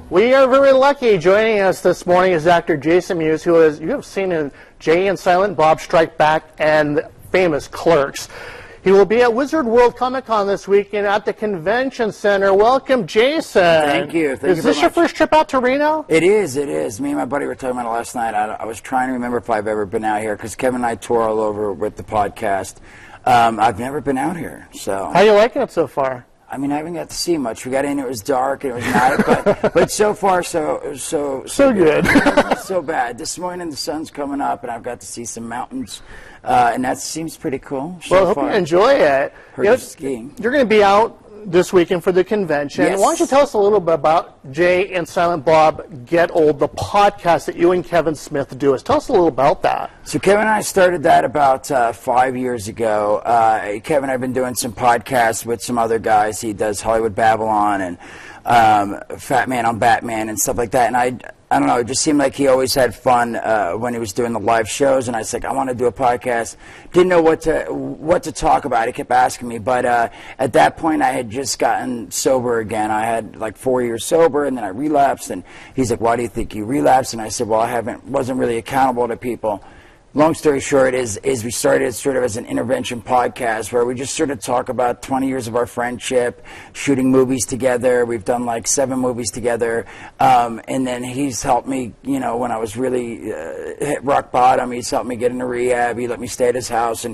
We are very lucky. Joining us this morning is Dr. Jason Mewes, who is, you have seen in Jay and Silent Bob Strike Back and famous Clerks. He will be at Wizard World Comic Con this weekend at the Convention Center. Welcome, Jason. Thank you. Is this your first trip out to Reno? It is. It is. Me and my buddy were talking about it last night. I was trying to remember if I've ever been out here because Kevin and I tour all over with the podcast. I've never been out here. So. How are you liking it so far? I mean, I haven't got to see much. We got in, it was dark, and it was night, but so far, so good. So bad. This morning, the sun's coming up, and I've got to see some mountains, and that seems pretty cool. Well, I hope you enjoy it. Heard skiing. You're going to be out this weekend for the convention. Yes. Why don't you tell us a little bit about Jay and Silent Bob Get Old, the podcast that you and Kevin Smith do. Tell us a little about that. So Kevin and I started that about 5 years ago. Kevin and I have been doing some podcasts with some other guys. He does Hollywood Babylon and Fat Man on Batman and stuff like that. And I don't know, it just seemed like he always had fun when he was doing the live shows, and I was like, I want to do a podcast. Didn't know what to talk about. He kept asking me, but at that point, I had just gotten sober again. I had like 4 years sober, and then I relapsed, and he's like, why do you think you relapsed? And I said, well, wasn't really accountable to people. Long story short is we started sort of as an intervention podcast where we just sort of talk about 20 years of our friendship, shooting movies together. We've done like 7 movies together. And then he's helped me, you know, when I was really hit rock bottom, he's helped me get into rehab. He let me stay at his house.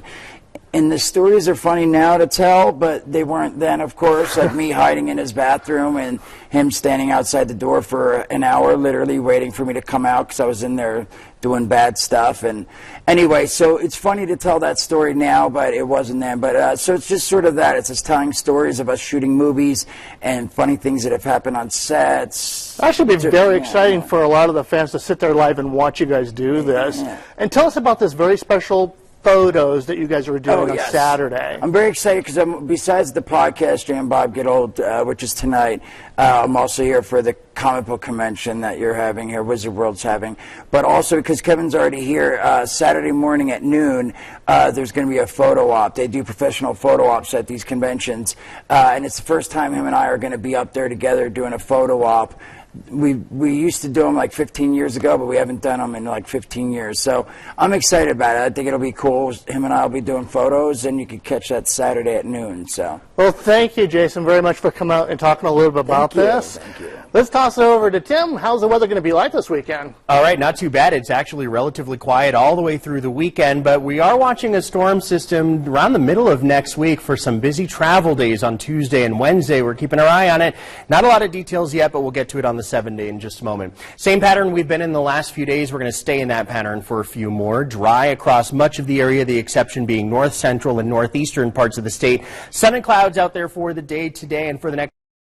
And the stories are funny now to tell, but they weren't then, of course, like me hiding in his bathroom and him standing outside the door for an hour, literally waiting for me to come out because I was in there doing bad stuff. And anyway, so it's funny to tell that story now, but it wasn't then. But so it's just sort of that. It's just telling stories of us shooting movies and funny things that have happened on sets. That should be very exciting for a lot of the fans to sit there live and watch you guys do this. Yeah. And tell us about this very special photos that you guys were doing on Saturday. I'm very excited because besides the podcast, Jay and Bob Get Old, which is tonight, I'm also here for the comic book convention that you're having here, Wizard World's having, but also because Kevin's already here, Saturday morning at noon, there's going to be a photo op. They do professional photo ops at these conventions, and it's the first time him and I are going to be up there together doing a photo op. We used to do them like 15 years ago, but we haven't done them in like 15 years. So I'm excited about it. I think it'll be cool. Him and I will be doing photos, and you can catch that Saturday at noon. So. Well, thank you, Jason, very much for coming out and talking a little bit about this. Thank you. Let's toss it over to Tim. How's the weather going to be like this weekend? All right, not too bad. It's actually relatively quiet all the way through the weekend, but we are watching a storm system around the middle of next week for some busy travel days on Tuesday and Wednesday. We're keeping our eye on it. Not a lot of details yet, but we'll get to it on the 7-day in just a moment. Same pattern we've been in the last few days. We're going to stay in that pattern for a few more. Dry across much of the area, the exception being north central and northeastern parts of the state. Sun and clouds out there for the day today and for the next